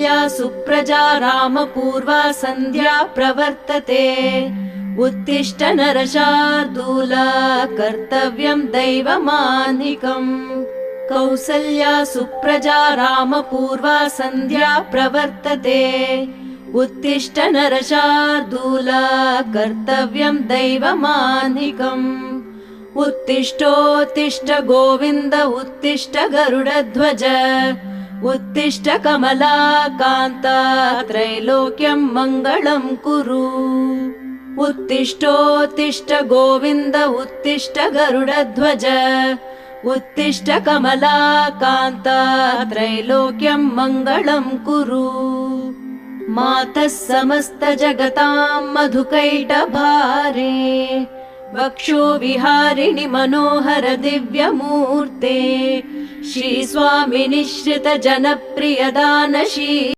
या सुप्रजा रामपूर्वा सन्ध्या प्रवर्तते। उत्तिष्ठ नरशार्दूल कर्तव्यं दैवमान्निकम्। कौसल्या सुप्रजा रामपूर्वा सन्ध्या प्रवर्तते। उत्तिष्ठ नरशार्दूल कर्तव्यं दैवमान्निकम्। उत्तिष्ठोत्तिष्ठ गोविन्द उत्तिष्ठ गरुडध्वज। उत्तिष्ठ कमलाकान्त त्रैलोक्यं मङ्गलं कुरु। उत्तिष्ठोत्तिष्ठ गोविन्द उत्तिष्ठ गरुडध्वज। उत्तिष्ठ कमलाकान्त त्रैलोक्यं मङ्गलं कुरु। मातः समस्त जगतां मधुकैटभारे। वक्षो विहारिणि मनोहर दिव्यमूर्ते। श्री स्वामिनिश्रित जनप्रिय दानशीले।